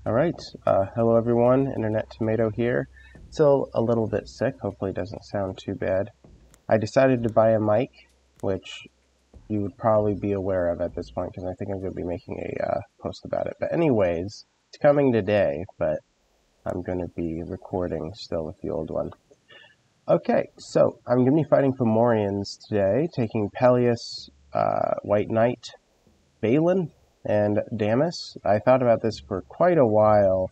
Alright, hello everyone, Internet Tomato here. Still a little bit sick, hopefully it doesn't sound too bad. I decided to buy a mic, which you would probably be aware of at this point, because I think I'm going to be making a post about it. But anyways, it's coming today, but I'm going to be recording still with the old one. Okay, so I'm going to be fighting Fomorians today, taking Peleus, White Knight, Balin, and Damus. I thought about this for quite a while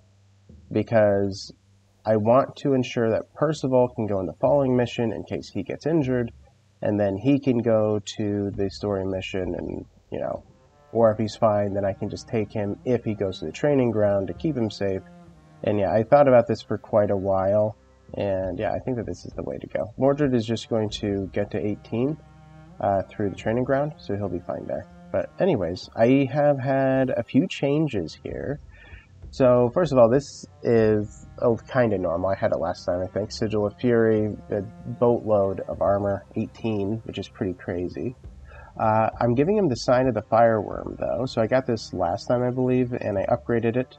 because I want to ensure that Percival can go in the following mission in case he gets injured, and then he can go to the story mission and, or if he's fine, then I can just take him if he goes to the training ground to keep him safe. And yeah, I thought about this for quite a while, and yeah, I think that this is the way to go. Mordred is just going to get to 18 through the training ground, so he'll be fine there. But anyways, I have had a few changes here. So first of all, this is kind of normal. I had it last time, I think. Sigil of Fury, a boatload of armor, 18, which is pretty crazy. I'm giving him the Sign of the Fireworm, though. So I got this last time, I believe, and I upgraded it.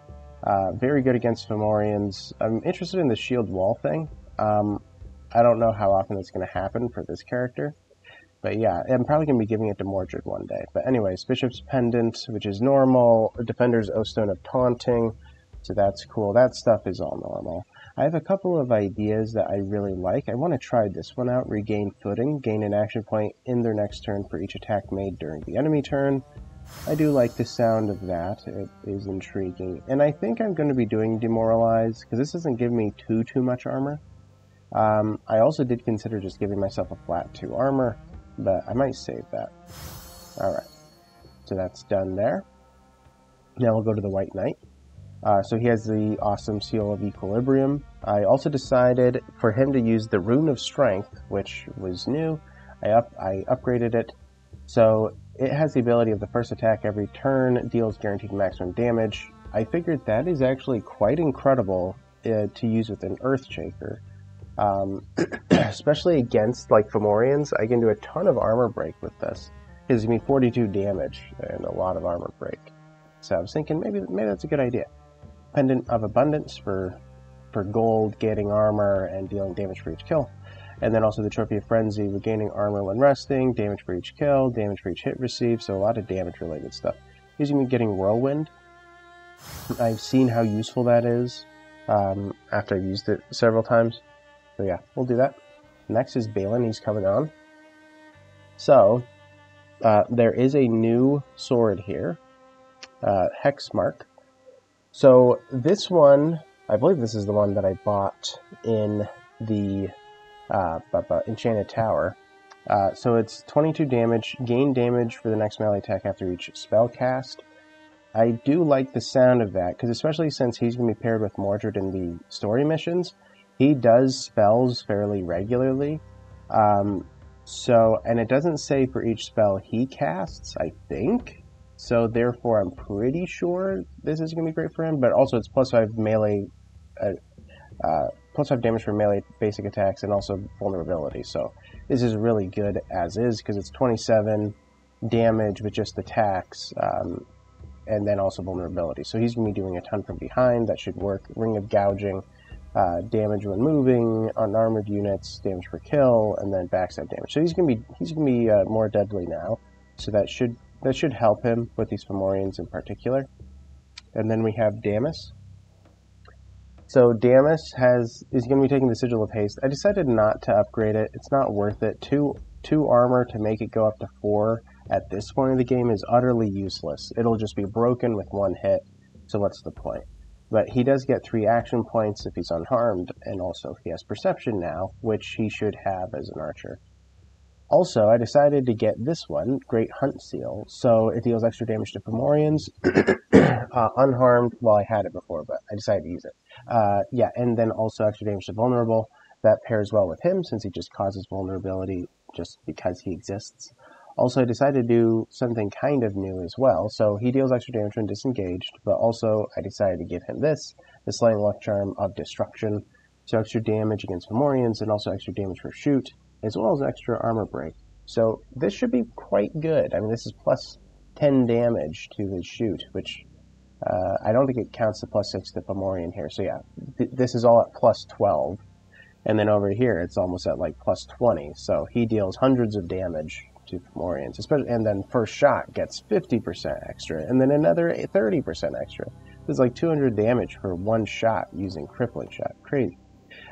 Very good against Fomorians. I'm interested in the shield wall thing. I don't know how often it's going to happen for this character. But yeah, I'm probably going to be giving it to Mordred one day. But anyways, Bishop's Pendant, which is normal. Defender's O Stone of Taunting, so that's cool. That stuff is all normal. I have a couple of ideas that I really like. I want to try this one out. Regain Footing. Gain an action point in their next turn for each attack made during the enemy turn. I do like the sound of that. It is intriguing. And I think I'm going to be doing Demoralize, because this doesn't give me too much armor. I also did consider just giving myself a flat 2 armor, but I might save that. Alright, so that's done there. Now we'll go to the White Knight. So he has the awesome Seal of Equilibrium. I also decided for him to use the Rune of Strength, which was new. I upgraded it. So it has the ability of the first attack every turn deals guaranteed maximum damage. I figured that is actually quite incredible to use with an Earthshaker. Especially against like Fomorians, I can do a ton of armor break with this. It gives me 42 damage and a lot of armor break. So I was thinking maybe that's a good idea. Pendant of Abundance for gold, getting armor and dealing damage for each kill. And then also the Trophy of Frenzy, regaining armor when resting, damage for each kill, damage for each hit received, so a lot of damage related stuff. He's going to be getting Whirlwind. I've seen how useful that is after I've used it several times. So yeah, we'll do that. Next is Balin, he's coming on. So, there is a new sword here, Hexmark. So this one, I believe this is the one that I bought in the Enchanted Tower. So it's 22 damage, gain damage for the next melee attack after each spell cast. I do like the sound of that, because especially since he's going to be paired with Mordred in the story missions, he does spells fairly regularly, and it doesn't say for each spell he casts, I think, so therefore I'm pretty sure this is going to be great for him, but also it's plus 5 melee, plus 5 damage for melee basic attacks, and also vulnerability, so this is really good as is, because it's 27 damage with just attacks, and then also vulnerability, so he's going to be doing a ton from behind. That should work. Ring of Gouging, damage when moving, unarmored units, damage per kill, and then backstab damage. So he's gonna be more deadly now. So that should help him with these Fomorians in particular. And then we have Damus. So Damus is gonna be taking the Sigil of Haste. I decided not to upgrade it. It's not worth it. Two armor to make it go up to 4 at this point of the game is utterly useless. It'll just be broken with 1 hit. So what's the point? But he does get 3 action points if he's unharmed, and also he has Perception now, which he should have as an archer. Also, I decided to get this one, Great Hunt Seal, so it deals extra damage to Fomorians, unharmed. Well, I had it before, but I decided to use it. Yeah, and then also extra damage to Vulnerable. That pairs well with him, since he just causes vulnerability just because he exists. Also, I decided to do something kind of new as well. So he deals extra damage when disengaged, but also I decided to give him this, the Slaying Luck Charm of Destruction. So extra damage against Fomorians, and also extra damage for shoot, as well as extra armor break. So this should be quite good. I mean, this is plus 10 damage to his shoot, which I don't think it counts the +6 to Fomorian here. So yeah, this is all at +12. And then over here, it's almost at like +20. So he deals hundreds of damage to Fomorians. Especially, and then first shot gets 50% extra. And then another 30% extra. It's like 200 damage for one shot using Crippling Shot. Crazy.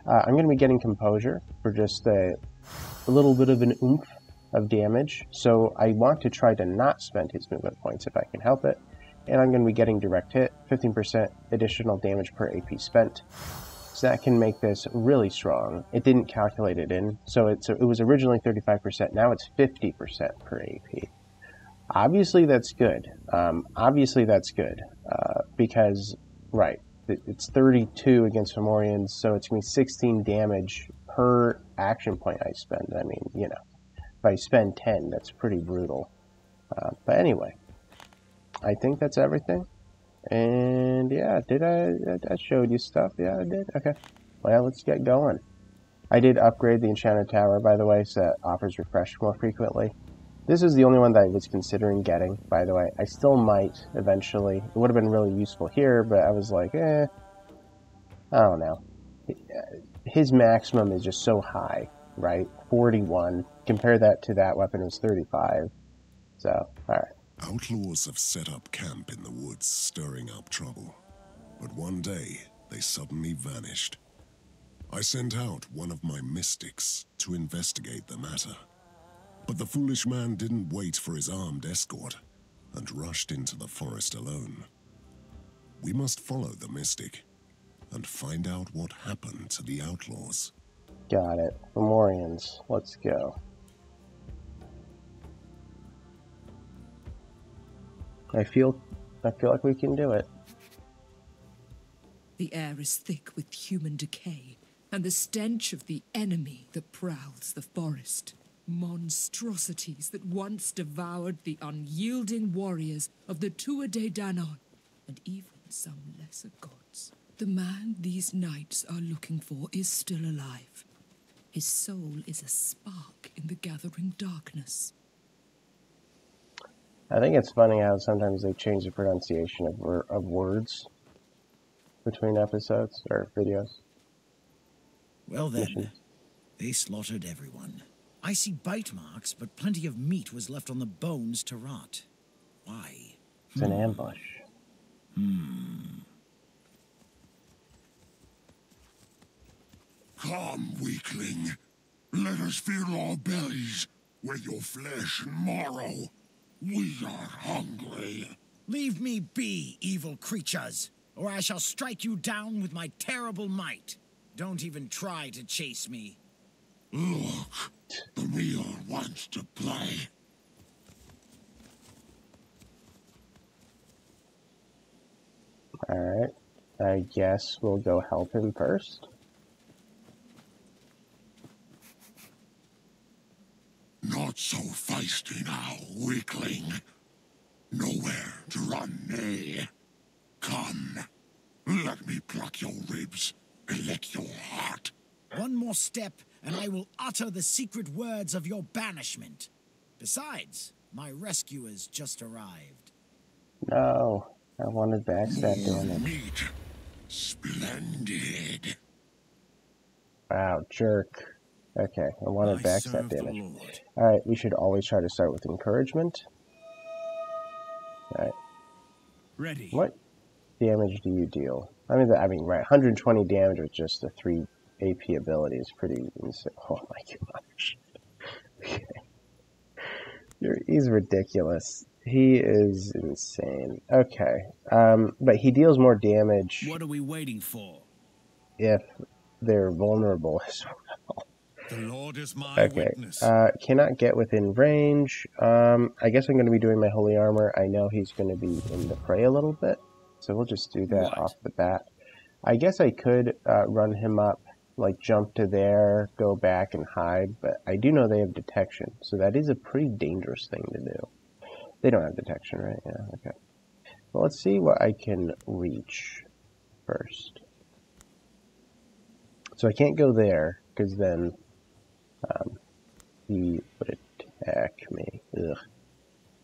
I'm going to be getting Composure for just a little bit of an oomph of damage. So I want to try to not spend his movement points if I can help it. And I'm going to be getting Direct Hit, 15% additional damage per AP spent. So that can make this really strong. It didn't calculate it in, so it was originally 35%. Now it's 50% per AP. Obviously that's good. Because, right, it's 32 against Fomorians, so it's going to be 16 damage per action point I spend. I mean, you know, if I spend 10, that's pretty brutal. But anyway, I think that's everything. And yeah, I showed you stuff? Yeah, I did. Okay. Well, let's get going. I did upgrade the Enchanted Tower, by the way, so that offers refresh more frequently. This is the only one that I was considering getting, by the way. I still might eventually. It would have been really useful here, but I was like, I don't know. His maximum is just so high, right? 41. Compare that to that weapon, it was 35. So, alright. Outlaws have set up camp in the woods, stirring up trouble. But one day, they suddenly vanished. I sent out one of my mystics to investigate the matter. But the foolish man didn't wait for his armed escort and rushed into the forest alone. We must follow the mystic and find out what happened to the outlaws. Got it. Fomorians. Let's go. I feel like we can do it. The air is thick with human decay, and the stench of the enemy that prowls the forest. Monstrosities that once devoured the unyielding warriors of the v2.0, and even some lesser gods. The man these knights are looking for is still alive. His soul is a spark in the gathering darkness. I think it's funny how sometimes they change the pronunciation of words between episodes or videos. Well then, they slaughtered everyone. I see bite marks, but plenty of meat was left on the bones to rot. Why? It's an ambush. Come, weakling. Let us fill our bellies with your flesh and marrow. We are hungry. Leave me be, evil creatures, or I shall strike you down with my terrible might. Don't even try to chase me. Look, the meal wants to play. Alright. I guess we'll go help him first. Not so feisty now, weakling. Nowhere to run, nay. Come, let me pluck your ribs and lick your heart. One more step, and I will utter the secret words of your banishment. Besides, my rescuers just arrived. No, I wanted backstab damage. Meat. Splendid. Wow, jerk. Okay, I wanted backstab damage. Alright, we should always try to start with encouragement. Alright. Ready. What damage do you deal? I mean, right, 120 damage with just the 3 AP ability is pretty insane. Oh my gosh. Okay. He's ridiculous. He is insane. Okay. But he deals more damage. What are we waiting for? If they're vulnerable as well. The Lord is my witness. Cannot get within range. I guess I'm going to be doing my holy armor. I know he's going to be in the fray a little bit, so we'll just do that off the bat. I guess I could run him up, like jump to there, go back and hide, but I do know they have detection, so that is a pretty dangerous thing to do. They don't have detection, right? Yeah, okay. Well, let's see what I can reach first. So I can't go there, because then he would attack me. Ugh.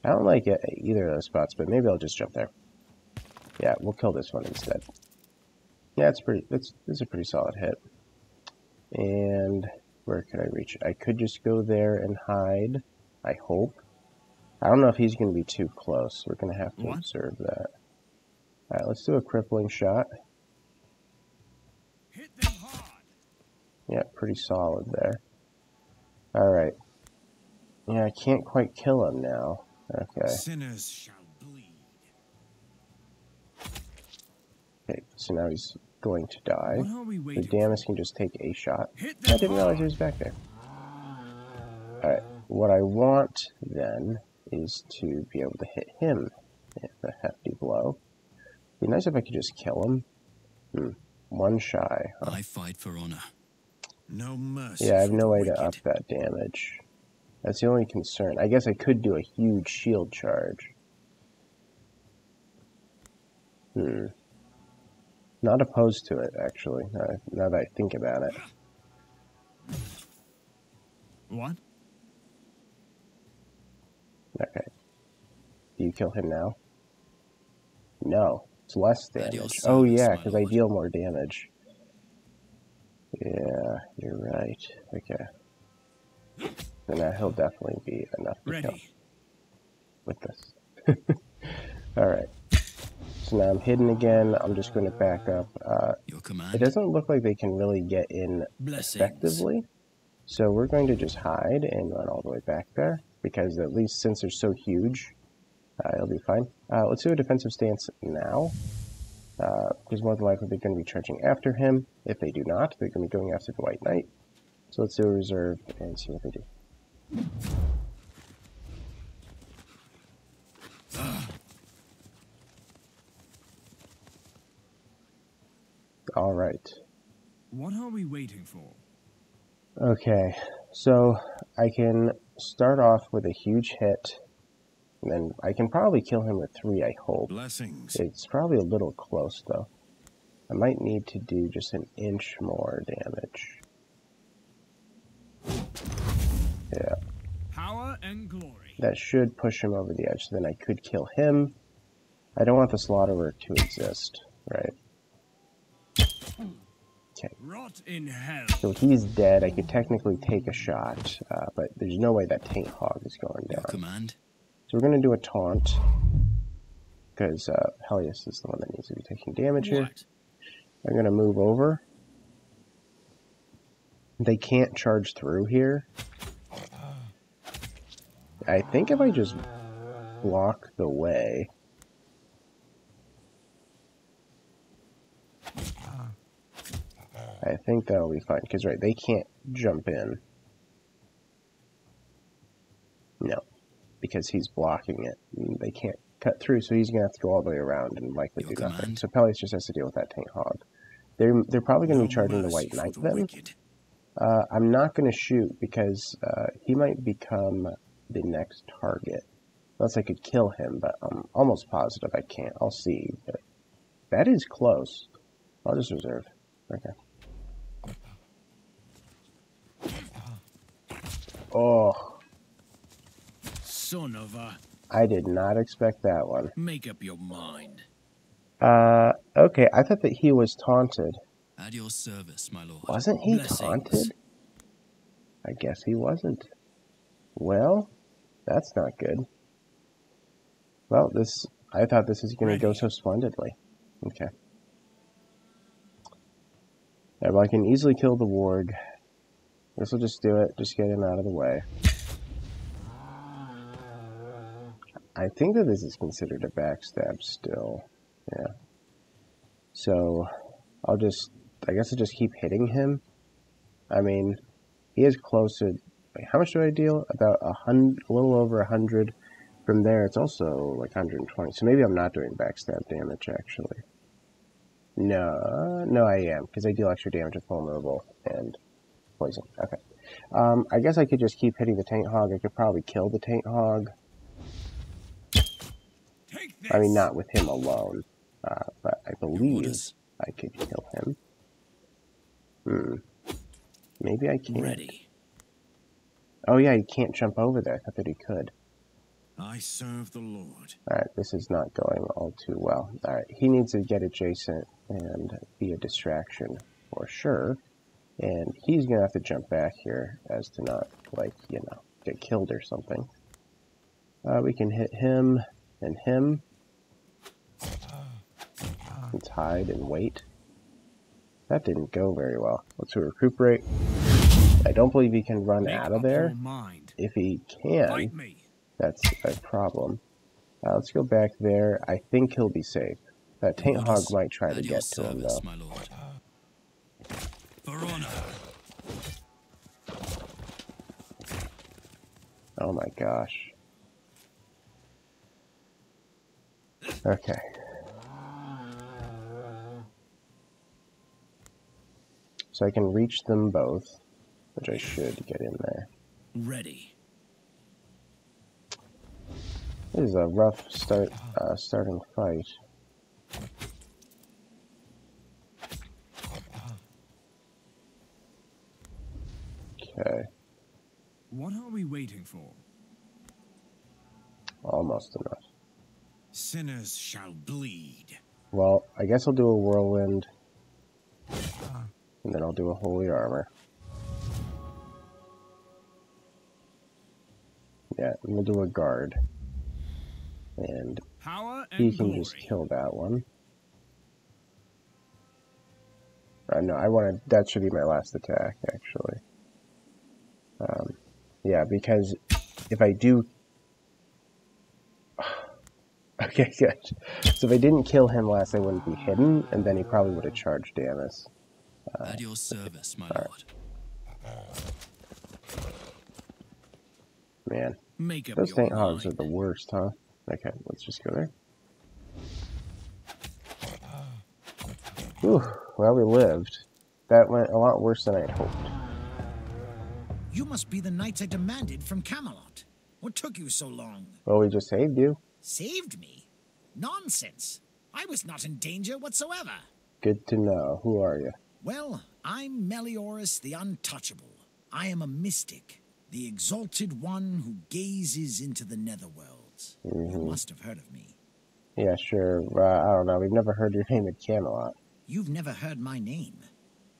I don't like either of those spots, but maybe I'll just jump there. Yeah, we'll kill this one instead. Yeah, it's a pretty solid hit. And where could I reach? I could just go there and hide. I hope. I don't know if he's going to be too close. We're going to have to observe that. Alright, let's do a crippling shot. Hit them hard. Yeah, pretty solid there. Alright. Yeah, I can't quite kill him now. Okay. Sinners shall bleed. Okay, so now he's going to die. What are we The waiting Damus for? can just take a shot. Hit I them didn't realize hard. he was back there. Alright, what I want then is to be able to hit him with a hefty blow. Be nice if I could just kill him. One shy. Huh? I fight for honor. No mercy. Yeah, I have for no the way to wicked. up that damage. That's the only concern. I guess I could do a huge shield charge. Not opposed to it, actually, now that I think about it. What? Okay. Do you kill him now? No. It's less At your damage. Oh service, yeah, my because I lord. deal more damage. Yeah, you're right. Okay. So now he'll definitely be enough to kill Ready. with this. Alright. So now I'm hidden again. I'm just going to back up. Your command. It doesn't look like they can really get in Blessings. effectively. So we're going to just hide and run all the way back there. Because at least since they're so huge, it'll be fine. Let's do a defensive stance now. Because more than likely they're going to be charging after him. If they do not, they're going to be going after the White Knight. So let's do a reserve and see what they do. Alright. What are we waiting for? Okay, so I can start off with a huge hit. And then I can probably kill him with 3, I hope. Blessings. It's probably a little close, though. I might need to do just an inch more damage. Yeah. Power and glory. That should push him over the edge, so then I could kill him. I don't want the Slaughterer to exist, right? Okay. Rot in hell. So he's dead. I could technically take a shot, but there's no way that Taint Hog is going Your down. command. So we're going to do a taunt, because Pelias is the one that needs to be taking damage here. What? I'm going to move over. They can't charge through here. I think if I just block the way... I think that'll be fine, because, right, they can't jump in. No, because he's blocking it. They can't cut through, so he's going to have to go all the way around and likely Your do nothing. command? So Pelias just has to deal with that Taint Hog. They're probably going to be charging the mercy White for Knight the then. wicked. I'm not going to shoot, because he might become the next target. Unless I could kill him, but I'm almost positive I can't. I'll see. But that is close. I'll just reserve. Okay. Oh, Son of a. I did not expect that one. Make up your mind. Okay, I thought that he was taunted. At your service, my lord. Wasn't he Blessings. taunted? I guess he wasn't. Well, that's not good. Well, I thought this was going to go so splendidly. Okay. Yeah, well, I can easily kill the warg. This will just do it. Just get him out of the way. I think that this is considered a backstab still. Yeah. So, I guess I'll just keep hitting him. I mean, he is close to... Wait, how much do I deal? About a little over 100. From there, it's also like 120. So maybe I'm not doing backstab damage, actually. No, I am, because I deal extra damage with vulnerable and poison. Okay. I guess I could just keep hitting the Taint Hog. I could probably kill the Taint Hog. Take this. I mean, not with him alone. But I believe orders. I could kill him. Maybe I can't. Ready. Oh yeah, he can't jump over there. I thought that he could. I serve the Lord. Alright, this is not going all too well. Alright, he needs to get adjacent and be a distraction for sure. And he's gonna have to jump back here as to not, like, you know, get killed or something. We can hit him and him. Let's hide and wait. That didn't go very well. Let's recuperate. I don't believe he can run out of there. If he can, that's a problem. Let's go back there. I think he'll be safe. That Taint Hog might try to get to him, though. My lord. For honor. Oh my gosh. Okay. So I can reach them both, which I should get in there. Ready. This is a rough starting fight. Okay. What are we waiting for? Almost enough. Sinners shall bleed. Well, I guess I'll do a whirlwind. And then I'll do a holy armor. Yeah, and we'll do a guard. And he can just kill that one. No, that should be my last attack, actually. Yeah, because if I do... Okay, good. So if I didn't kill him last, I wouldn't be hidden, and then he probably would have charged Damus. At your service, my lord. Man, Make up those your Taint Hogs are mind. the worst, huh? Okay, let's just go there. Whew, well, we lived. That went a lot worse than I'd hoped. You must be the knights I demanded from Camelot. What took you so long? Well, we just saved you. Saved me? Nonsense. I was not in danger whatsoever. Good to know. Who are you? Well, I'm Melioras the Untouchable. I am a mystic, the exalted one who gazes into the netherworlds. You must have heard of me. Yeah, sure. I don't know. We've never heard your name at Camelot. You've never heard my name.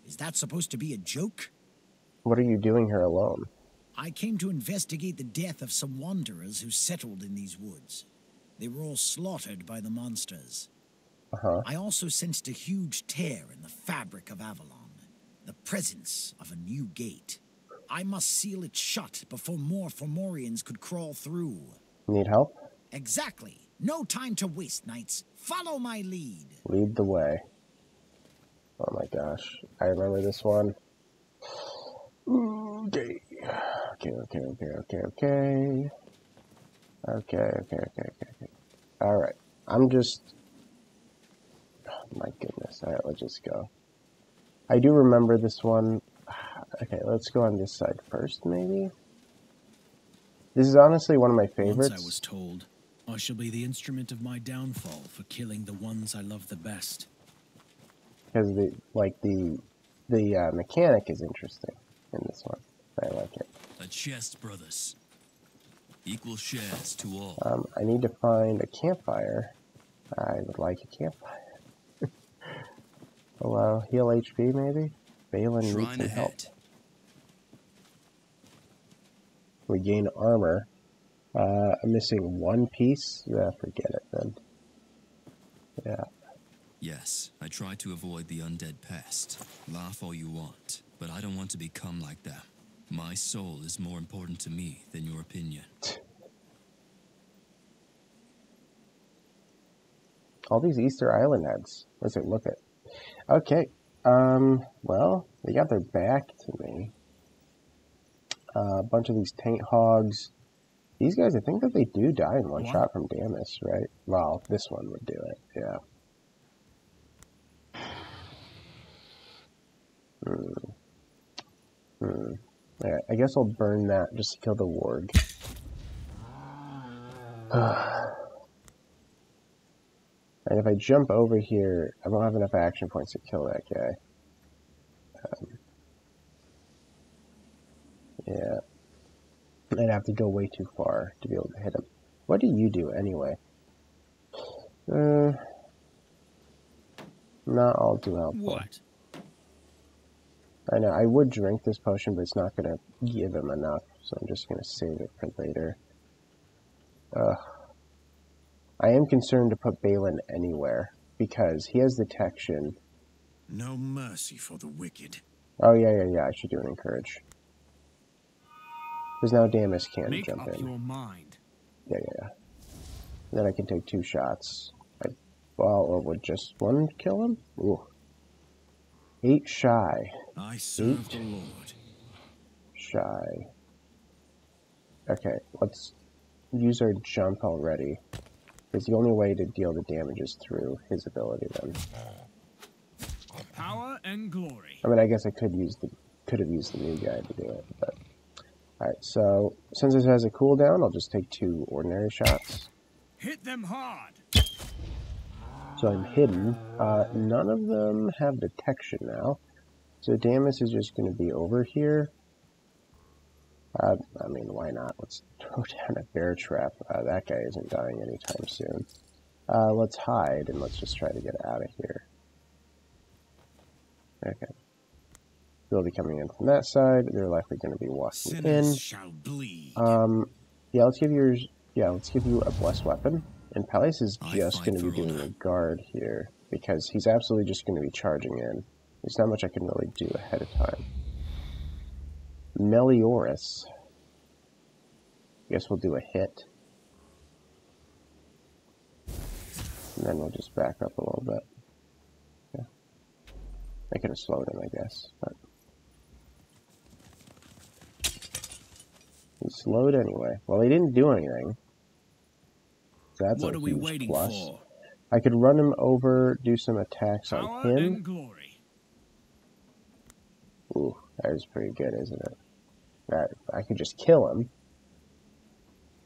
Is that supposed to be a joke? What are you doing here alone? I came to investigate the death of some wanderers who settled in these woods. They were all slaughtered by the monsters. I also sensed a huge tear in the fabric of Avalon, the presence of a new gate. I must seal it shut before more Fomorians could crawl through. Need help? Exactly. No time to waste, knights. Follow my lead. Lead the way. Oh my gosh. I remember this one. Okay. Okay. Alright. I'm just... Oh my goodness. Alright, let's just go. I do remember this one. Okay, let's go on this side first, maybe? This is honestly one of my favorites. Once I was told, I shall be the instrument of my downfall for killing the ones I love the best. Because the mechanic is interesting in this one. I like it. A chest, brothers. Equal shares to all. I need to find a campfire. I would like a campfire. Hello, heal HP maybe? Balin needs some help. We gain armor. I'm missing one piece. Forget it then. Yeah. Yes, I try to avoid the undead pest. Laugh all you want, but I don't want to become like them. My soul is more important to me than your opinion. All these Easter Island heads. Let's look at. Okay. Well, they got their back to me. A bunch of these Taint Hogs. These guys, I think that they do die in one shot from Damus, right? Well, this one would do it, yeah. Alright, I guess I'll burn that just to kill the warg. And if I jump over here, I won't have enough action points to kill that guy. Yeah. I'd have to go way too far to be able to hit him. What do you do anyway? Not all too helpful. What? I know, I would drink this potion, but it's not going to give him enough, so I'm just going to save it for later. I am concerned to put Balin anywhere, because he has detection. No mercy for the wicked. Oh, yeah, I should do an encourage. Because now Damus can't Make jump up in. your mind. Yeah. Then I can take 2 shots. Or would just one kill him? Ooh. 8 shy. I serve the Lord. Shy. Okay, let's use our jump already. Because the only way to deal the damage is through his ability then. Power and glory. I mean, I guess I could have used the new guy to do it, but... Alright, so, since this has a cooldown, I'll just take 2 ordinary shots. Hit them hard. So I'm hidden. None of them have detection now. So Damus is just going to be over here. I mean, why not? Let's throw down a bear trap. That guy isn't dying anytime soon. Let's hide, and let's just try to get out of here. Okay. They'll be coming in from that side. They're likely going to be walking in. Shall bleed. Yeah, let's give you a blessed weapon. And Palace is just going to be doing a guard here, because he's absolutely just going to be charging in. There's not much I can really do ahead of time. Melioras. Guess we'll do a hit. And then we'll just back up a little bit. Yeah. I could have slowed him, I guess. But he slowed anyway. Well, he didn't do anything. That's what a are we huge waiting plus. for? I could run him over, do some attacks Power on him. and glory. Ooh, that is pretty good, isn't it? That I could just kill him.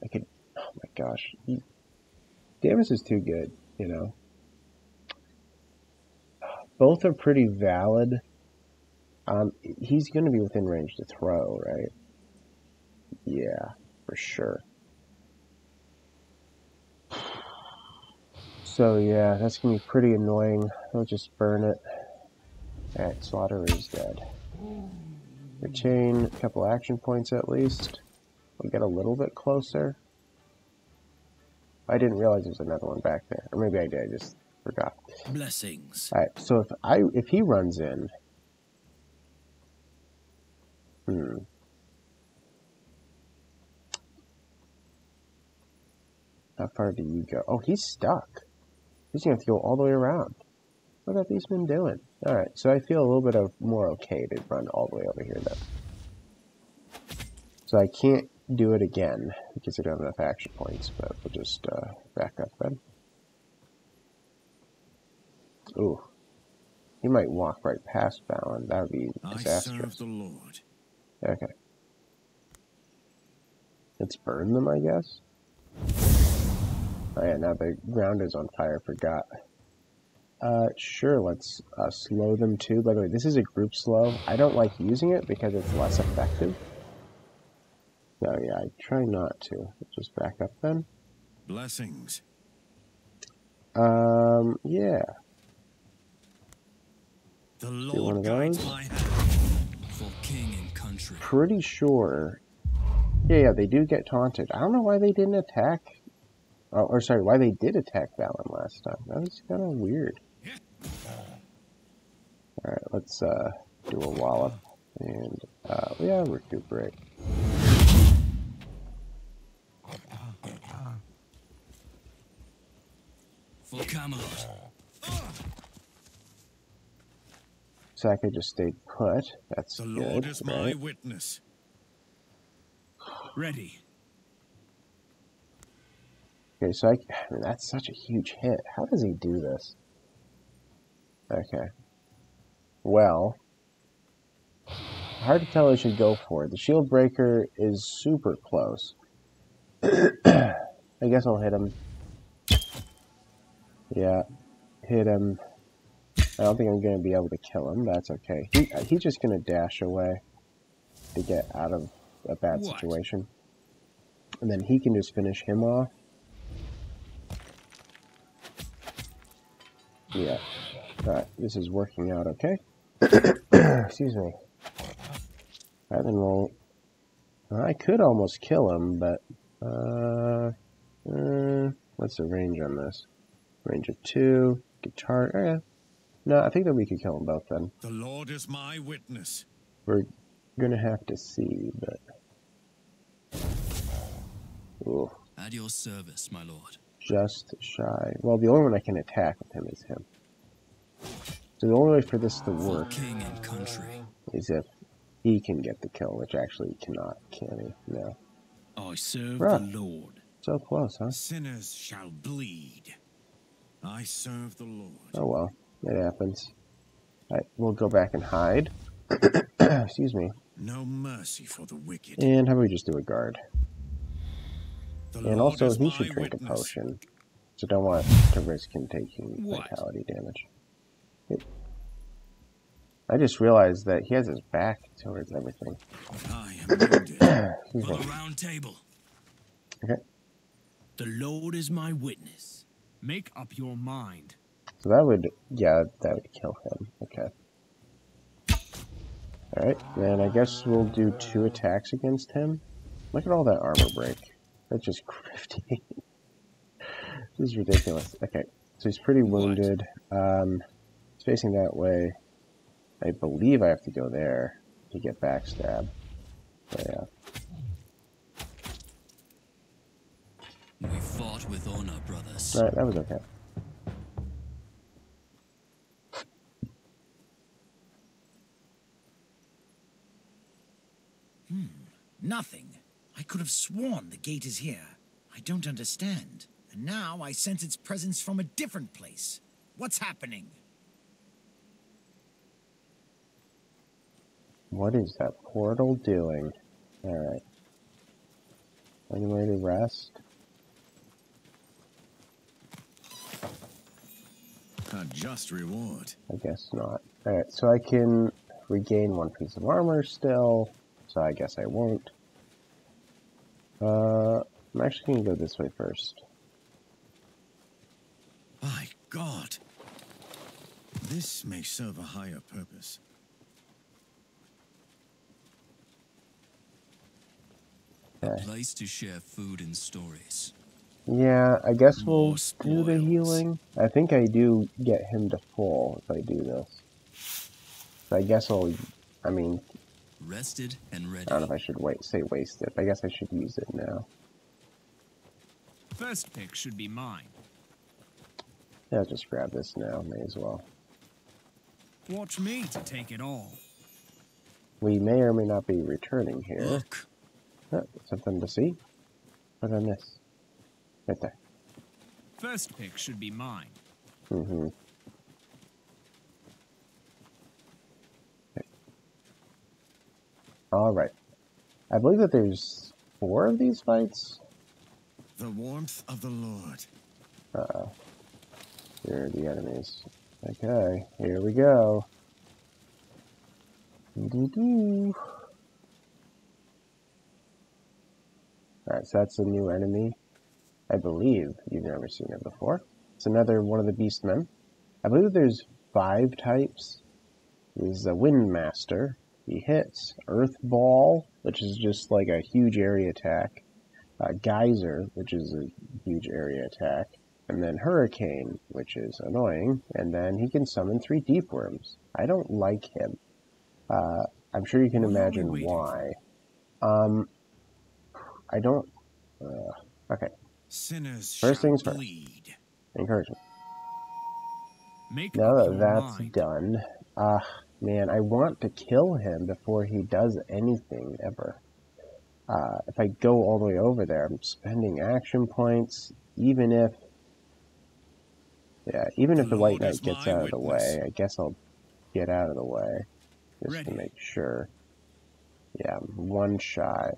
I could. Oh my gosh, Damus is too good. You know. Both are pretty valid. He's going to be within range to throw, right? Yeah, for sure. So yeah, that's going to be pretty annoying. I'll just burn it. Alright, Slaughter is dead. Retain a couple action points at least. We'll get a little bit closer. I didn't realize there's another one back there. Or maybe I did, I just forgot. Blessings. Alright, so if he runs in... How far do you go? Oh, he's stuck. He's going to have to go all the way around. What have these been doing? Alright, so I feel a little bit more okay to run all the way over here then. So I can't do it again because I don't have enough action points, but we'll just back up then. Ooh. He might walk right past Balin. That would be disastrous. I serve the Lord. Okay. Let's burn them, I guess. Oh yeah, now the ground is on fire, forgot. Sure, let's slow them too. By the way, this is a group slow. I don't like using it because it's less effective. So yeah, I try not to. Just back up then. Blessings. Yeah. The Do one Lord of guides those. my hand. For king and country. Pretty sure. Yeah, they do get taunted. I don't know why they didn't attack. Oh, or sorry, why they did attack Balin last time. That was kind of weird. Alright, let's do a wallop. And, yeah, recuperate. For Camelot. So I could just stay put. That's The good, Lord is my right? witness. Ready. Okay, so I mean, that's such a huge hit. How does he do this? Okay. Well, hard to tell I should go for it. The shield breaker is super close. I guess I'll hit him. Yeah, hit him. I don't think I'm going to be able to kill him. That's okay. He's just going to dash away to get out of a bad situation. And then he can just finish him off. Yeah. Alright, this is working out okay. Excuse me. Alright, then we'll... I could almost kill him, but... what's the range on this? Range of 2. Guitar... No, I think that we could kill them both then. The Lord is my witness. We're gonna have to see, but... Ooh. At your service, my lord. Just shy. Well, the only one I can attack with him is him. So the only way for this to work King and country. is if he can get the kill, which actually he cannot, can he? No. I serve Right. the Lord. So close, huh? Sinners shall bleed. I serve the Lord. Oh well, it happens. Alright, we'll go back and hide. Excuse me. No mercy for the wicked. And how about we just do a guard? The And Lord also, is he my should drink witness. a potion. So don't want to risk him taking vitality damage. I just realized that he has his back towards everything. I am wounded. Excuse For me. the round table. Okay, The Lord is my witness. Make up your mind. so that would, yeah, that would kill him. Okay. Alright, then I guess we'll do 2 attacks against him. Look at all that armor break. That's just crafty. This is ridiculous. Okay, so he's pretty wounded. He's facing that way. I believe I have to go there to get backstab. So, yeah. We fought with honor, brothers. Alright, that was okay. Nothing. I could have sworn the gate is here. I don't understand. And now I sense its presence from a different place. What's happening? What is that portal doing? Alright. Any way to rest? A just reward. I guess not. Alright, so I can regain 1 piece of armor still, so I guess I won't. I'm actually going to go this way first. By God. This may serve a higher purpose. A place to share food and stories. Yeah, I guess we'll More do the spoils. healing. I think I do get him to full if I do this. So I guess I mean, Rested and ready. I don't know if I should say waste it, but I guess I should use it now. First pick should be mine. Yeah, I'll just grab this now, may as well. Watch me to take it all. We may or may not be returning here. Look. Something to see? What did I miss? Right there. First pick should be mine. Mm-hmm. Okay. Alright. I believe that there's 4 of these fights. The warmth of the Lord. Uh-oh. Here are the enemies. Okay, here we go. Doo-doo-doo. Alright, so that's a new enemy. I believe you've never seen it before. It's another one of the Beastmen. I believe that there's 5 types. He's a Wind Master. He hits Earth Ball, which is just like a huge area attack. Geyser, which is a huge area attack. And then Hurricane, which is annoying. And then he can summon 3 Deep Worms. I don't like him. I'm sure you can imagine why. I don't... okay. Sinners First shall things first. bleed. Encouragement. Make Now up that your that's mind. done, man, I want to kill him before he does anything ever. If I go all the way over there, I'm spending action points, even if the White Knight gets out of the way, I guess I'll get out of the way, just to make sure. Yeah, I'm 1 shy.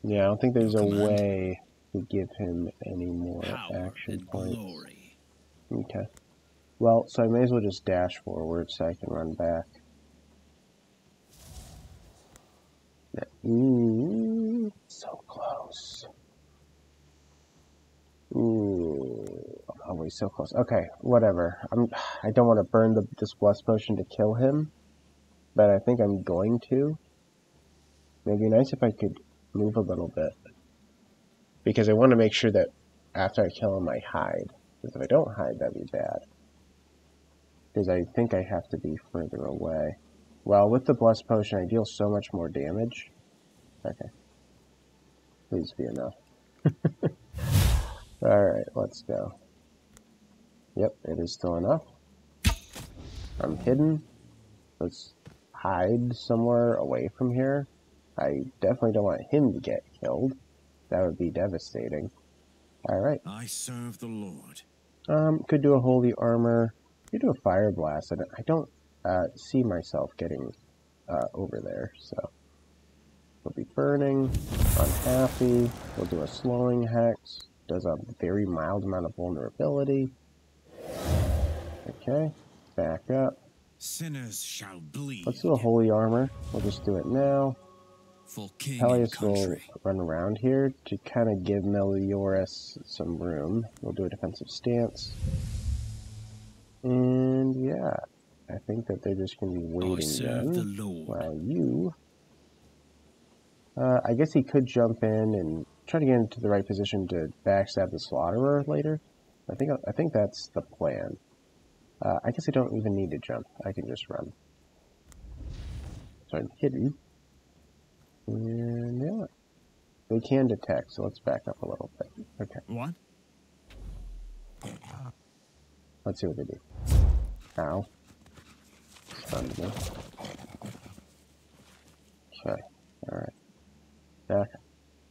Yeah, I don't think there's a way to give him any more action points. Glory. Okay. Well, so I may as well just dash forward so I can run back. Ooh, so close. Ooh. Oh, he's so close. Okay, whatever. I don't want to burn this bless potion to kill him, but I think I'm going to. It'd be nice if I could move a little bit, because I want to make sure that after I kill him, I hide. Because if I don't hide, that'd be bad. Because I think I have to be further away. Well, with the bless potion, I deal so much more damage. Okay. Please be enough. Alright, let's go. Yep, it is still enough. I'm hidden. Let's hide somewhere away from here. I definitely don't want him to get killed. That would be devastating. Alright. I serve the Lord. Could do a holy armor. Could do a fire blast. I don't see myself getting over there, so we'll be burning. Unhappy. We'll do a slowing hex. Does a very mild amount of vulnerability. Okay, back up. Sinners shall bleed. Let's do a holy armor. We'll just do it now. For king Peleus and will country. run around here to kind of give Melioras some room. We'll do a defensive stance. And yeah, I think that they're just going to be waiting then. The Lord. While you... I guess he could jump in and try to get into the right position to backstab the Slaughterer later. I think that's the plan. I guess I don't even need to jump. I can just run. So I'm hidden. And yeah. They can detect, so let's back up a little bit. Okay. What? Let's see what they do. Ow. Stunned me. Okay. Alright. Back.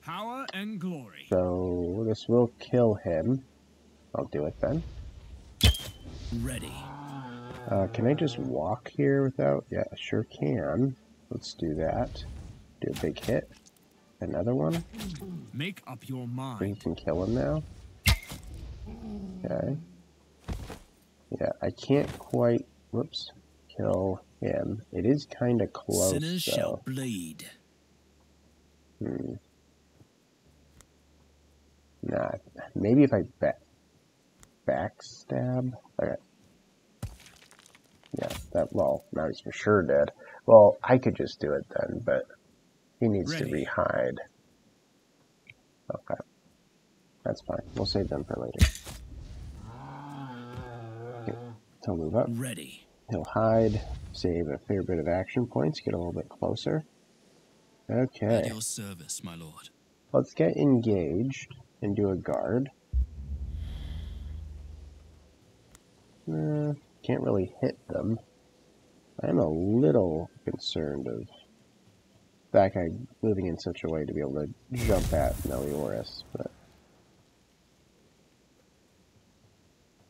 Power and glory. So this will kill him. I'll do it then. Ready. Can I just walk here without? Yeah, sure can. Let's do that. Do a big hit. Another one. Make up your We mind. can kill him now. Okay. Yeah, I can't quite, whoops, kill him. It is kind of close, Sinners though. shall bleed. Nah, maybe if I backstab. Okay. Yeah, that, well, now he's for sure dead. Well, I could just do it then, but he needs to Ready. re-hide. Okay. That's fine. We'll save them for later. Okay. He'll move up. Ready. He'll hide, save a fair bit of action points, get a little bit closer. Okay. At your service, my lord. Let's get engaged and do a guard. Can't really hit them. I'm a little concerned of that guy moving in such a way to be able to jump at Melioras, but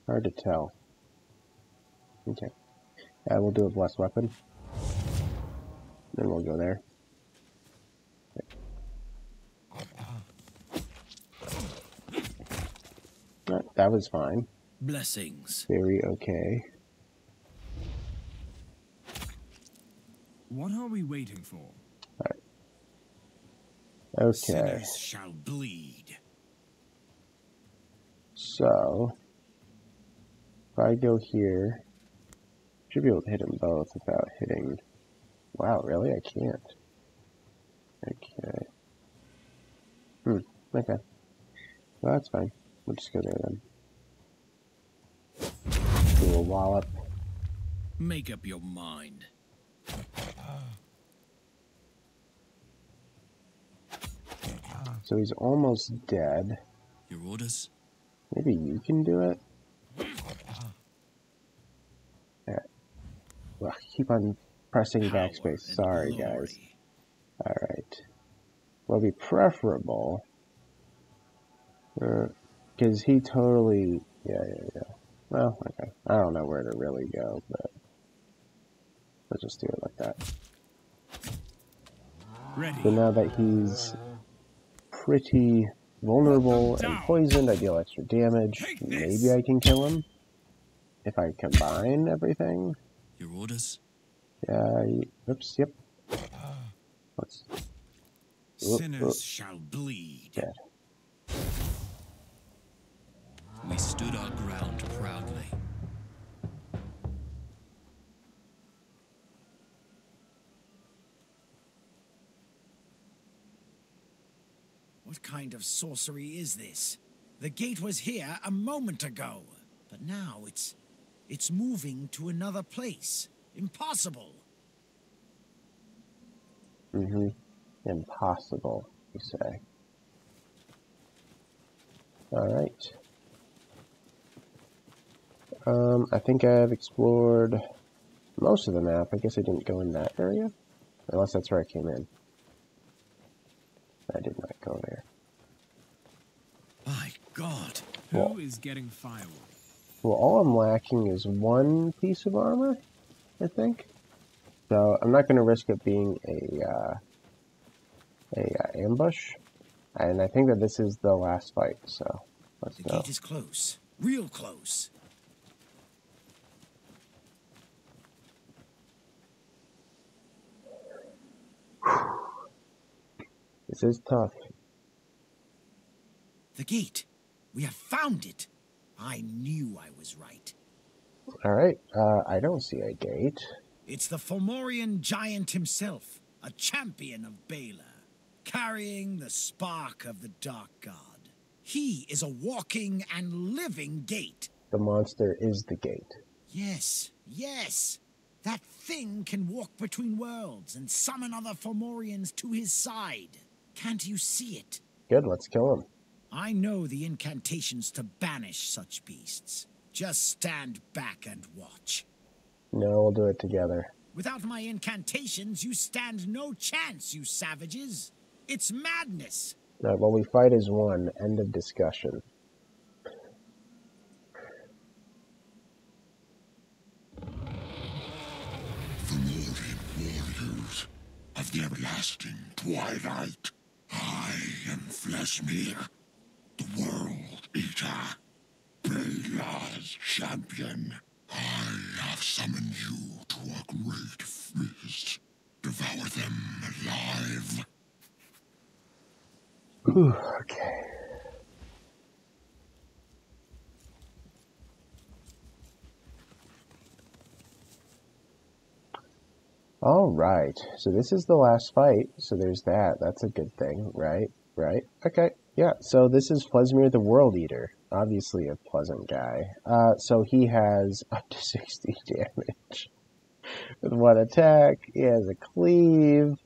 hard to tell. Okay. We'll do a blessed weapon. Then we'll go there. That was fine. Blessings. Very okay. What are we waiting for? Okay. Sinners shall bleed. So, if I go here, should be able to hit them both without hitting. Wow, really? I can't. Okay. Okay. Well, that's fine. We'll just go there then. Do a wallop. Make up your mind. So he's almost dead. Your orders? Maybe you can do it? Yeah. Well, keep on pressing backspace. Sorry, guys. Alright. Well, it'd be preferable. Because he totally... Yeah. Well, okay. I don't know where to really go, but... Let's just do it like that. Ready. So now that he's pretty vulnerable and poisoned, I deal extra damage. Maybe I can kill him. If I combine everything. Your orders? Yeah, oops, yep. Let's... Sinners shall bleed. Dead. We stood our ground proudly. What kind of sorcery is this? The gate was here a moment ago, but now it's moving to another place. Impossible. Impossible, you say. Alright. I think I've explored most of the map. I guess I didn't go in that area. Unless that's where I came in. I did not go there. My God. Who is getting firewood? Well, all I'm lacking is one piece of armor, I think. So I'm not going to risk it being a ambush. And I think that this is the last fight, so let's The go. gate is close. Real close. This is tough. The gate. We have found it. I knew I was right. Alright, I don't see a gate. It's the Fomorian giant himself, a champion of Baylor, carrying the spark of the Dark God. He is a walking and living gate. The monster is the gate. Yes, yes. That thing can walk between worlds and summon other Fomorians to his side. Can't you see it? Good, let's kill him. I know the incantations to banish such beasts. Just stand back and watch. No, we'll do it together. Without my incantations, you stand no chance, you savages. It's madness. Alright, well, we fight as one. End of discussion. Fomorian warriors of the everlasting twilight. I am Fleshmere, the World Eater, Baylor's champion. I have summoned you to a great feast. Devour them alive. Whew, okay. Alright, so this is the last fight, so there's that. That's a good thing, right? Right? Okay, yeah, so this is Fleshmere the World Eater. Obviously a pleasant guy. So he has up to 60 damage. With one attack, he has a cleave,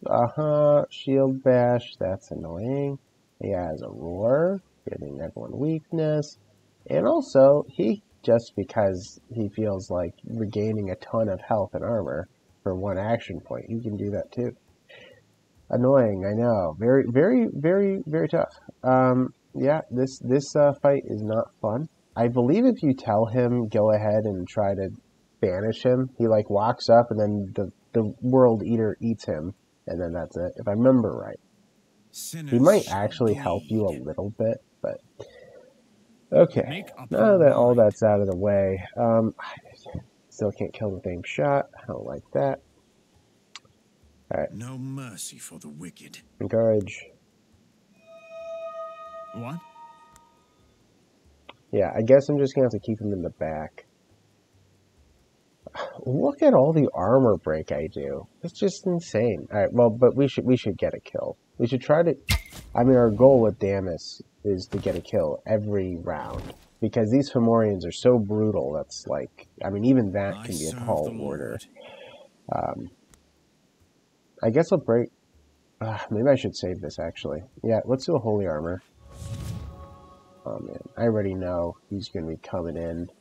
shield bash, that's annoying. He has a roar, giving everyone weakness. And also, he, just because he feels like regaining a ton of health and armor for one action point, he can do that too. Annoying, I know. Very, very, very, very tough. Yeah, this fight is not fun. I believe if you tell him, go ahead and try to banish him, he like walks up and then the World Eater eats him, and then that's it, if I remember right. He might actually help you a little bit, but okay. Now that all that's out of the way, still can't kill with aim shot. I don't like that. Alright. No mercy for the wicked. Encourage. What? Yeah, I guess I'm just gonna have to keep him in the back. Look at all the armor break I do. It's just insane. Alright, well, but we should get a kill. We should try to... I mean, our goal with Damus is to get a kill every round. Because these Fomorians are so brutal, that's like... I mean, even that can be a tall order. I guess I'll break... maybe I should save this, actually. Yeah, let's do a Holy Armor. Oh, man. I already know he's going to be coming in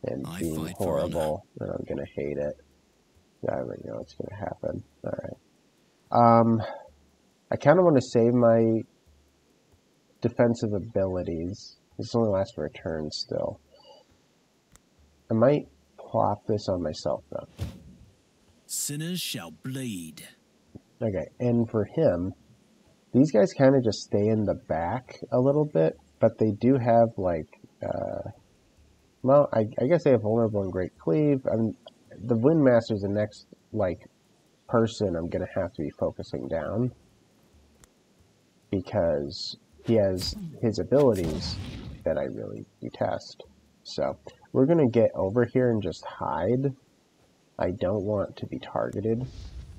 and being horrible, and I'm going to hate it. Yeah, I already know what's going to happen. Alright. I kind of want to save my defensive abilities. This only lasts for a turn still. I might plop this on myself, though. Sinners shall bleed. Okay, and for him, these guys kind of just stay in the back a little bit, but they do have, like, well, I guess they have Vulnerable and Great Cleave. The Windmaster's the next, like, person I'm going to have to be focusing down, because he has his abilities that I really detest. So we're going to get over here and just hide. I don't want to be targeted.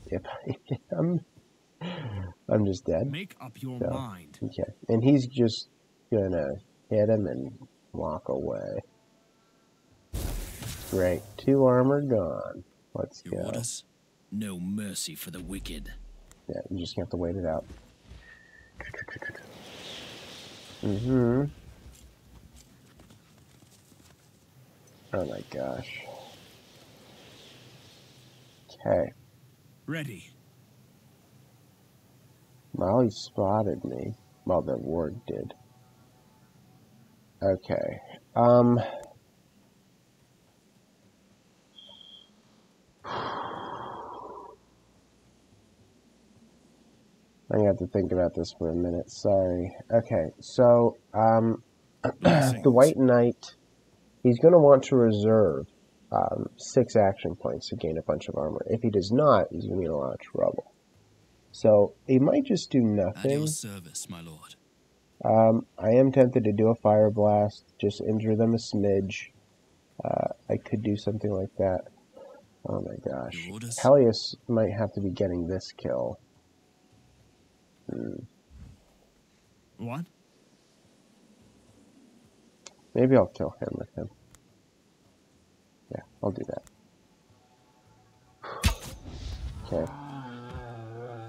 If I am, I'm just dead. Make up your So, mind. okay. And he's just going to hit him and walk away. Great. 2 armor gone. Let's go. Your orders? No mercy for the wicked. Yeah, you just have to wait it out. Oh my gosh. Okay. Ready. Well, he spotted me. Well, the ward did. Okay. I'm gonna have to think about this for a minute. Sorry. Okay, so, the White Knight, he's gonna want to reserve 6 action points to gain a bunch of armor. If he does not, he's gonna be in a lot of trouble. So, he might just do nothing. At your service, my lord. I am tempted to do a fire blast, just injure them a smidge. I could do something like that. Oh my gosh. Helios might have to be getting this kill. What? Maybe I'll kill him with him. Yeah, I'll do that. Okay.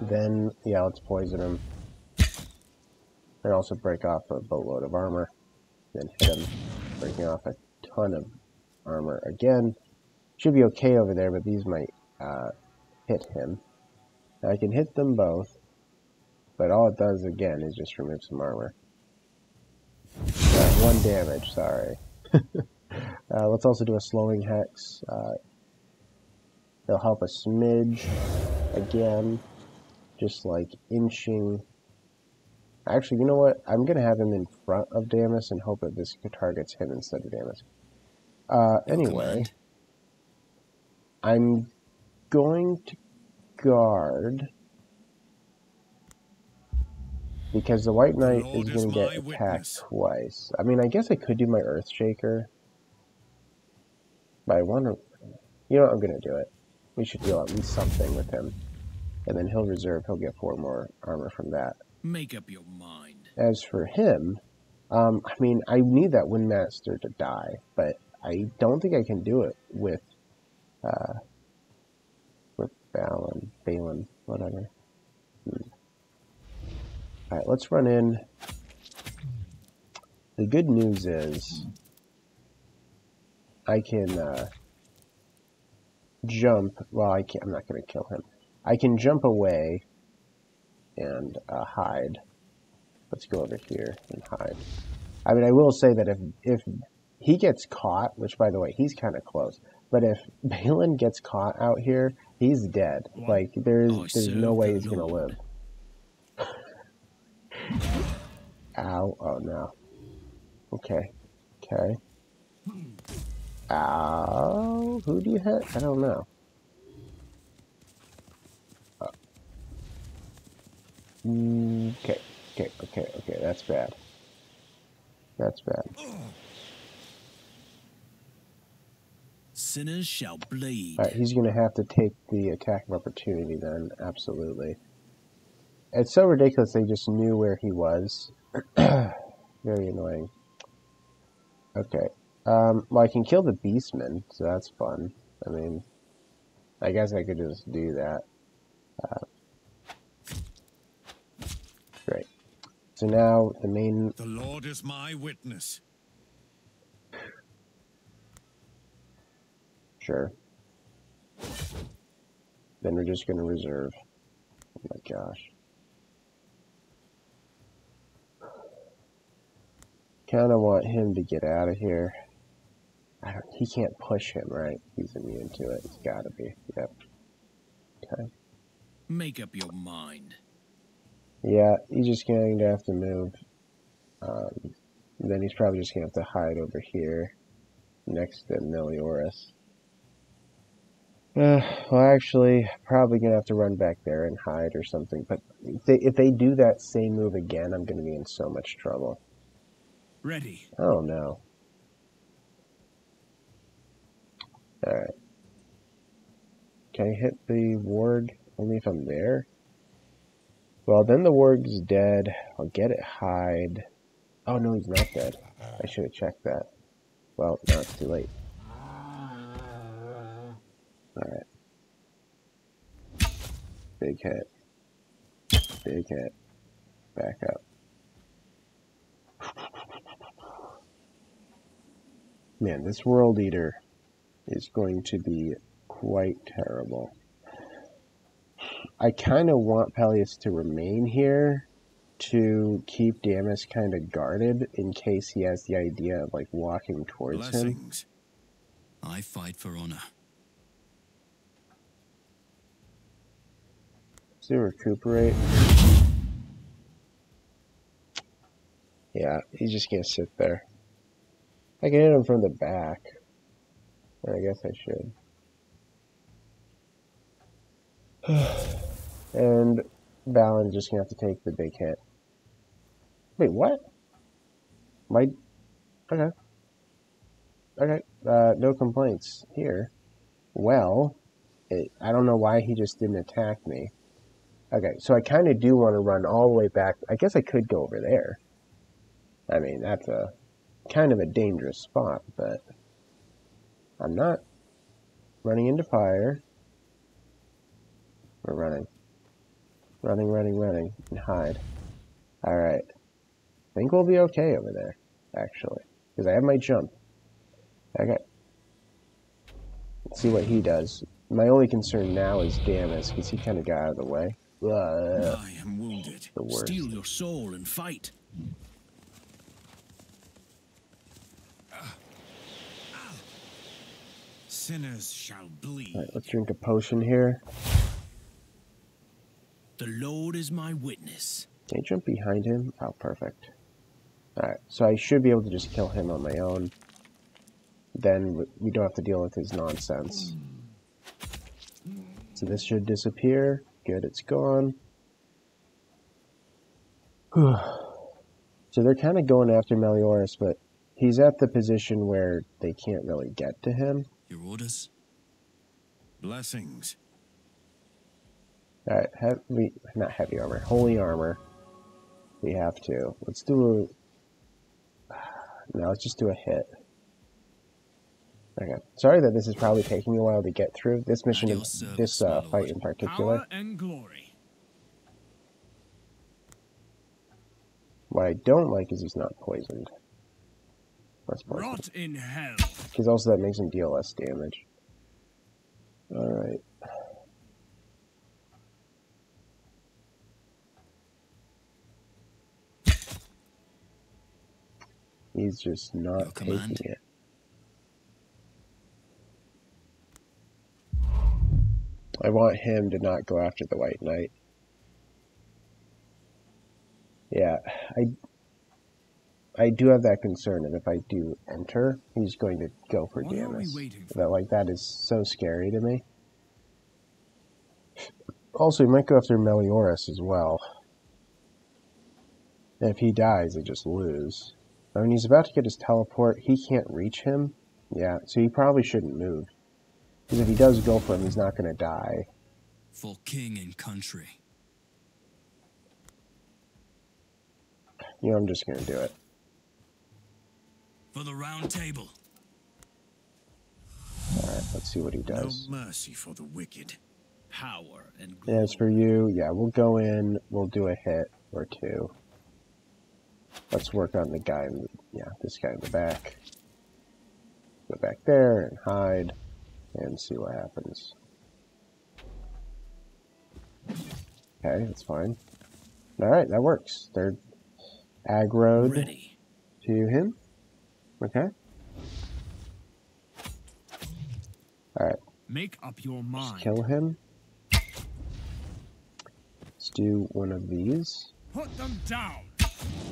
Then, yeah, let's poison him. And also break off a boatload of armor. Then hit him, breaking off a ton of armor again. Should be okay over there, but these might hit him. Now I can hit them both, but all it does again is just remove some armor. 1 damage, sorry. Let's also do a slowing hex. It'll help a smidge again, just like inching. Actually, you know what? I'm going to have him in front of Damus and hope that this targets him instead of Damus. Anyway, I'm going to guard because the White Knight is going to get attacked twice. I mean, I guess I could do my Earthshaker, but I want to... You know what? I'm going to do it. We should do at least something with him. And then he'll reserve. He'll get 4 more armor from that. Make up your mind. As for him, I mean, I need that Windmaster to die, but I don't think I can do it with Balin, whatever. Alright, let's run in. The good news is I can jump. Well, I'm not going to kill him. I can jump away and hide. Let's go over here and hide. I mean, I will say that if he gets caught, which by the way, he's kind of close, but if Balin gets caught out here, he's dead. Like, there's no way he's gonna live. Ow. Oh no. Okay. Okay. Ow. Who do you hit? I don't know. Okay. Okay. That's bad. That's bad. Sinners shall bleed. Alright, he's going to have to take the attack of opportunity then. Absolutely. It's so ridiculous they just knew where he was. Very annoying. Okay. Well, I can kill the Beastman, so that's fun. I mean, I guess I could just do that. Great. So now the main... The Lord is my witness. Sure. Then we're just going to reserve. Oh my gosh. Kind of want him to get out of here. He can't push him, right? He's immune to it. It's gotta be. Yep. Okay. Make up your mind. Yeah, he's just going to have to move. Then he's probably just going to have to hide over here next to Melioras. Well, actually, probably going to have to run back there and hide or something. But if they do that same move again, I'm going to be in so much trouble. Ready. Oh no. Alright. Can I hit the warg only if I'm there? Well, then the warg's dead. I'll get it hide. Oh no, he's not dead. I should have checked that. Well, now it's too late. Alright. Big hit. Big hit. Back up. Man, this World Eater is going to be quite terrible. I kind of want Peleus to remain here to keep Damus kind of guarded in case he has the idea of like walking towards him. I fight for honor. Let's do recuperate. Yeah, he's just gonna sit there. I can hit him from the back. I guess I should. And Balin's just gonna have to take the big hit. Wait, what? Okay. Okay, no complaints here. Well, I don't know why he just didn't attack me. Okay, so I kind of do want to run all the way back. I guess I could go over there. I mean, that's a kind of a dangerous spot, but I'm not running into fire. We're running. Running, and hide. Alright. I think we'll be okay over there, actually. Because I have my jump. Okay. Let's see what he does. My only concern now is Damus, because he kind of got out of the way. I am wounded. The worst. Steal your soul and fight. Sinners shall bleed. Alright, let's drink a potion here. The Lord is my witness. Can I jump behind him? Oh, perfect. Alright, so I should be able to just kill him on my own. Then we don't have to deal with his nonsense. So this should disappear. Good, it's gone. So they're kind of going after Meliodas, but he's at the position where they can't really get to him. Your orders? Blessings. Alright, not heavy armor, holy armor. We have to. Let's do a... No, let's just do a hit. Okay. Sorry that this is probably taking a while to get through. This mission, this fight in particular. Power and glory. What I don't like is he's not poisoned. Let's poison. Rot in hell. Because also that makes him deal less damage. Alright. He's just not taking it. I want him to not go after the White Knight. Yeah, I do have that concern, and if I do enter, he's going to go for Damus. That is so scary to me. Also, he might go after Meliodas as well. And if he dies, they just lose. I mean, he's about to get his teleport. He can't reach him. Yeah, so he probably shouldn't move. Because if he does go for him, he's not going to die. For king and country. You know, I'm just going to do it. For the round table. Alright, let's see what he does. No mercy for the wicked. Power and glory. And as for you, yeah, we'll go in. We'll do a hit or two. Let's work on the guy, this guy in the back. Go back there and hide and see what happens. Okay, that's fine. Alright, that works. They're aggroed to him. Okay. Alright. Make up your mind. Let's kill him. Let's do one of these. Put them down.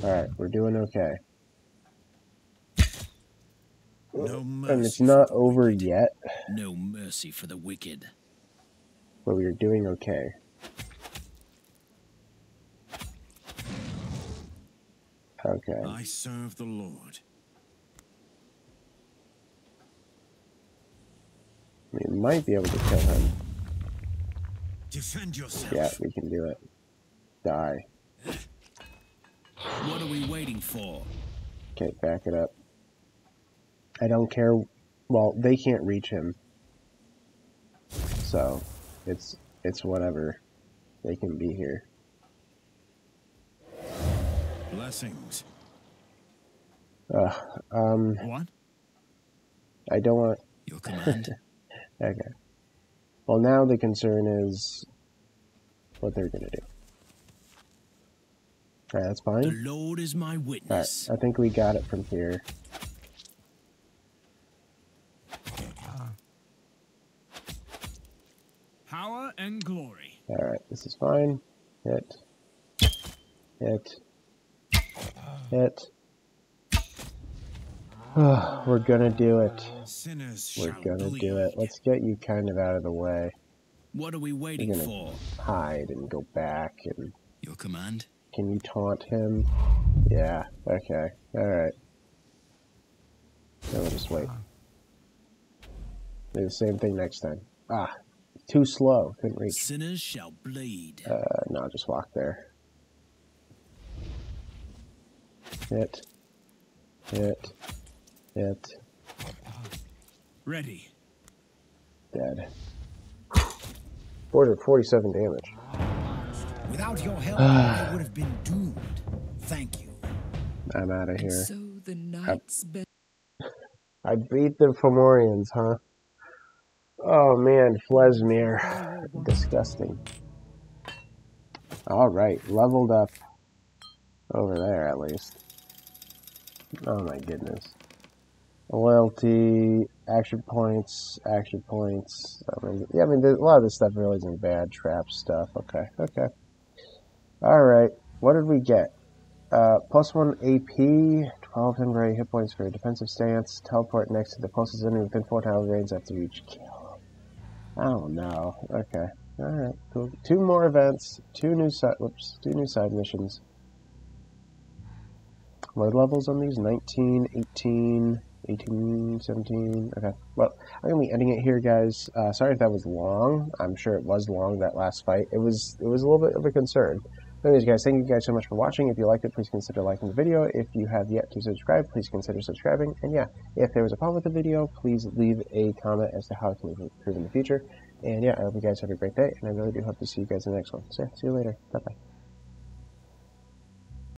Alright, we're doing okay. No mercy. And it's not over yet. No mercy for the wicked. But we are doing okay. Okay. I serve the Lord. We might be able to kill him. Defend yourself. Yeah, we can do it. Die. What are we waiting for? Okay, back it up. I don't care. Well, they can't reach him. So, it's whatever. They can be here. Blessings. What? I don't want... Your command? Okay. Well, now the concern is what they're going to do. Alright, that's fine. The Lord is my witness. Alright, I think we got it from here. Power and glory. Alright, this is fine. Hit. Hit. Hit. We're gonna do it. Sinners We're shall gonna bleed. do it. Let's get you kind of out of the way. What are we We're waiting gonna for? hide and go back and... Your command? Can you taunt him? Yeah, okay. Alright. Then we'll just wait. Do the same thing next time. Ah, too slow. Couldn't reach. Sinners shall bleed. No, just walk there. Hit. Hit. Hit. Ready. Dead. 447 damage. Without your help, I would have been doomed. Thank you. I'm out of And here. so the knights bent. I beat the Fomorians, huh? Oh man, Flesmere. Disgusting. Alright, leveled up. Over there, at least. Oh my goodness. Loyalty, action points, action points. Yeah, I mean, a lot of this stuff really isn't bad. Trap stuff. Okay, okay. Alright, what did we get? +1 AP, 12 temporary hit points for a defensive stance, teleport next to the closest enemy within 4 tile range after each kill. I don't know. Okay. Alright, cool. 2 more events, 2 new side missions. What are levels on these? 19, 18, 18, 17. Okay. Well, I'm going to be ending it here, guys. Sorry if that was long. I'm sure it was long, that last fight. It was a little bit of a concern. Anyways, guys, thank you guys so much for watching. If you liked it, please consider liking the video. If you have yet to subscribe, please consider subscribing. And yeah, if there was a problem with the video, please leave a comment as to how it can improve in the future. And yeah, I hope you guys have a great day, and I really do hope to see you guys in the next one. So yeah, see you later. Bye-bye.